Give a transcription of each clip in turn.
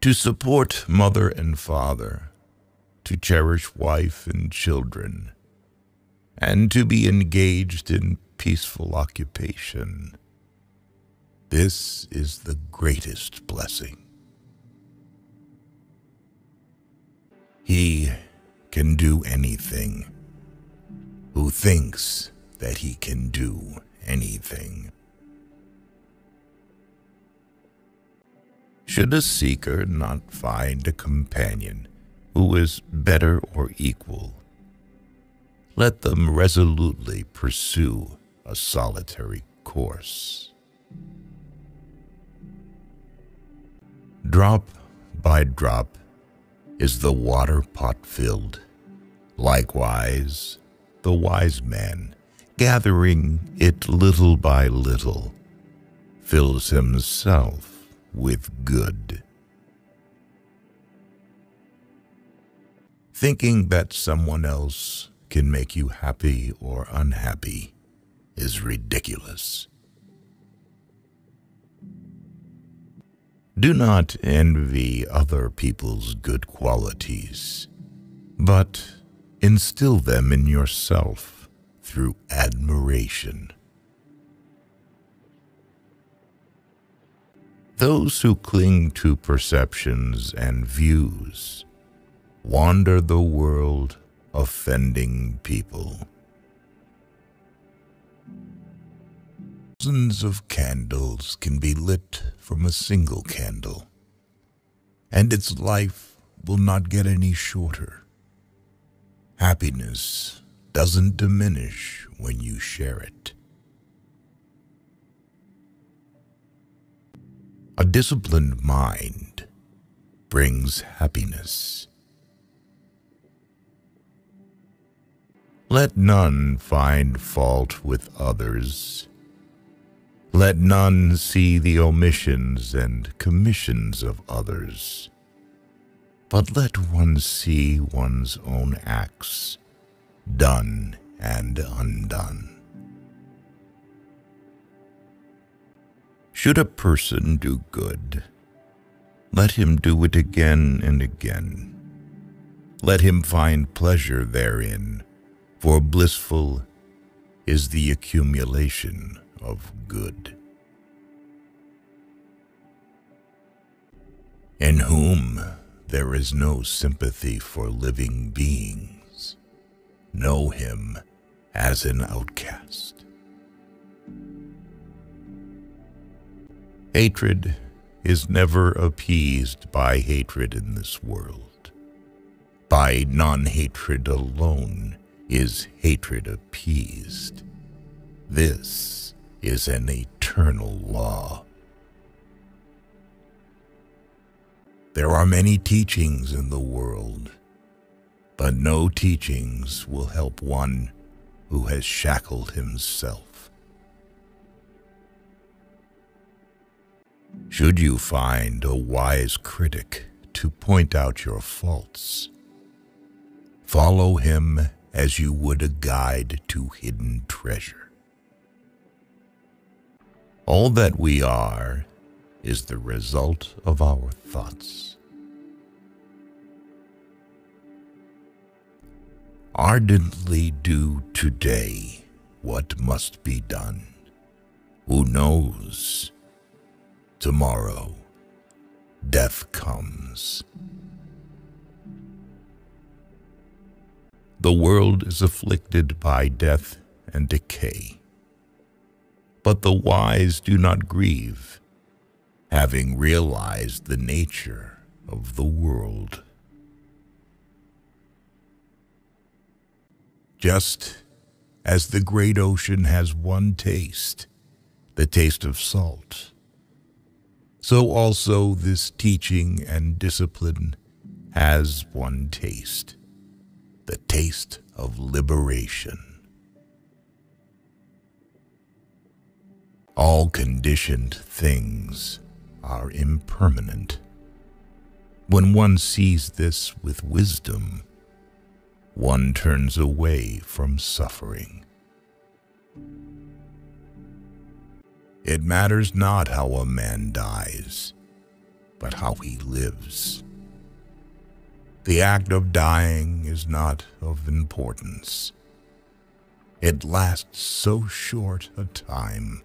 to support mother and father, to cherish wife and children, and to be engaged in peaceful occupation. This is the greatest blessing. He can do anything who thinks that he can do anything. Should a seeker not find a companion who is better or equal, let them resolutely pursue a solitary course. Drop by drop is the water pot filled. Likewise, the wise man, gathering it little by little, fills himself with good. Thinking that someone else can make you happy or unhappy is ridiculous. Do not envy other people's good qualities, but instill them in yourself through admiration. Those who cling to perceptions and views wander the world offending people. Thousands of candles can be lit from a single candle, and its life will not get any shorter. Happiness doesn't diminish when you share it. A disciplined mind brings happiness. Let none find fault with others. Let none see the omissions and commissions of others, but let one see one's own acts, done and undone. Should a person do good, let him do it again and again. Let him find pleasure therein, for blissful is the accumulation of good. In whom there is no sympathy for living beings, know him as an outcast. Hatred is never appeased by hatred in this world. By non-hatred alone is hatred appeased. This is an eternal law. There are many teachings in the world, but no teachings will help one who has shackled himself. Should you find a wise critic to point out your faults, follow him as you would a guide to hidden treasure. All that we are is the result of our thoughts. Ardently do today what must be done. Who knows? Tomorrow, death comes. The world is afflicted by death and decay, but the wise do not grieve, having realized the nature of the world. Just as the great ocean has one taste, the taste of salt, so also this teaching and discipline has one taste, the taste of liberation. All conditioned things are impermanent. When one sees this with wisdom, one turns away from suffering. It matters not how a man dies. but how he lives. The act of dying is not of importance. It lasts so short a time.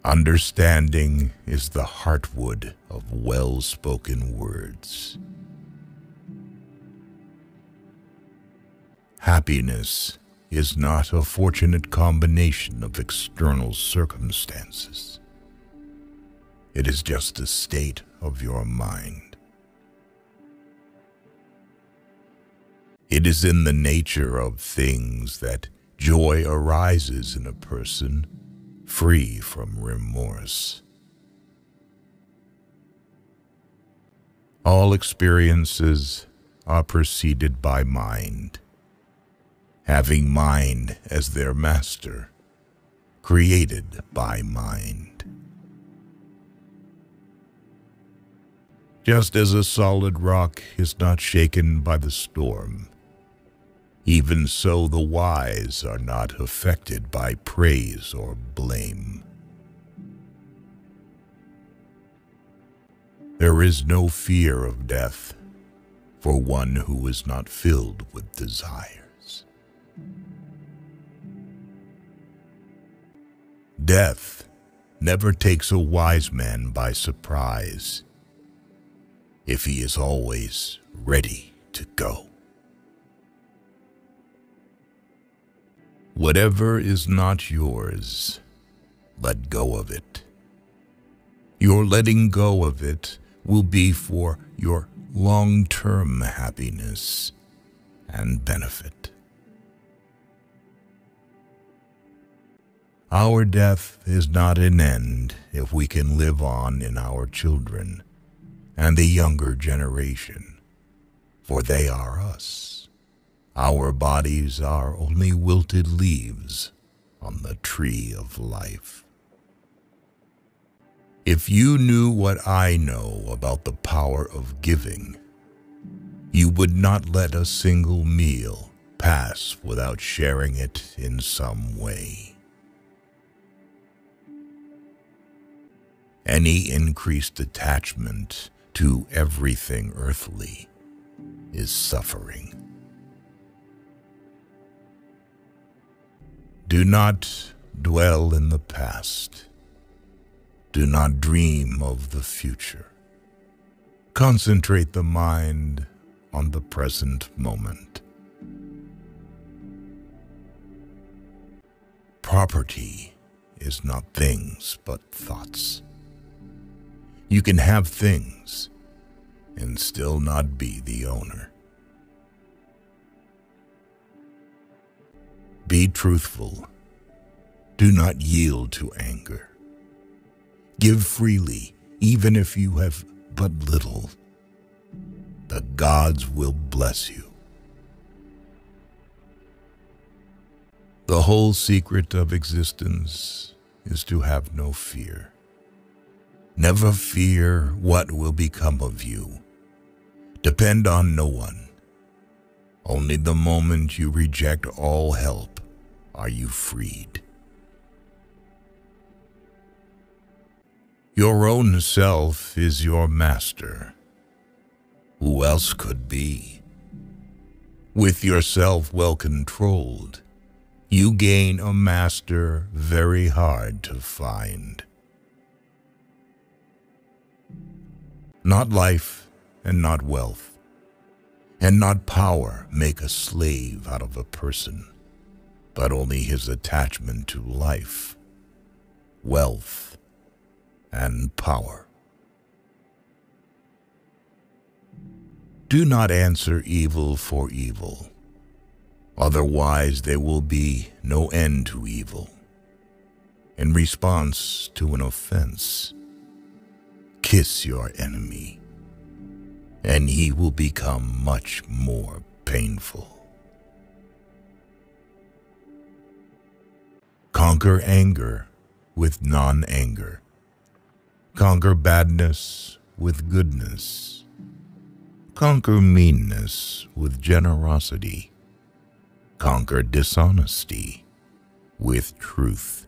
Understanding is the heartwood of well-spoken words. Happiness is not a fortunate combination of external circumstances. It is just a state of your mind. It is in the nature of things that joy arises in a person free from remorse. All experiences are preceded by mind, having mind as their master, created by mind. Just as a solid rock is not shaken by the storm, even so the wise are not affected by praise or blame. There is no fear of death for one who is not filled with desires. Death never takes a wise man by surprise if he is always ready to go. Whatever is not yours, let go of it. Your letting go of it will be for your long-term happiness and benefit. Our death is not an end if we can live on in our children and the younger generation, for they are us. Our bodies are only wilted leaves on the tree of life. If you knew what I know about the power of giving, you would not let a single meal pass without sharing it in some way. Any increased attachment to everything earthly is suffering. Do not dwell in the past. Do not dream of the future. Concentrate the mind on the present moment. Property is not things but thoughts. You can have things and still not be the owner. Be truthful. Do not yield to anger. Give freely, even if you have but little. The gods will bless you. The whole secret of existence is to have no fear. Never fear what will become of you. Depend on no one. Only the moment you reject all help are you freed. Your own self is your master. Who else could be? With yourself well controlled, you gain a master very hard to find. Not life and not wealth, and not power make a slave out of a person, but only his attachment to life, wealth, and power. Do not answer evil for evil, otherwise there will be no end to evil. In response to an offense, kiss your enemy, and he will become much more painful. Conquer anger with non-anger. Conquer badness with goodness. Conquer meanness with generosity. Conquer dishonesty with truth.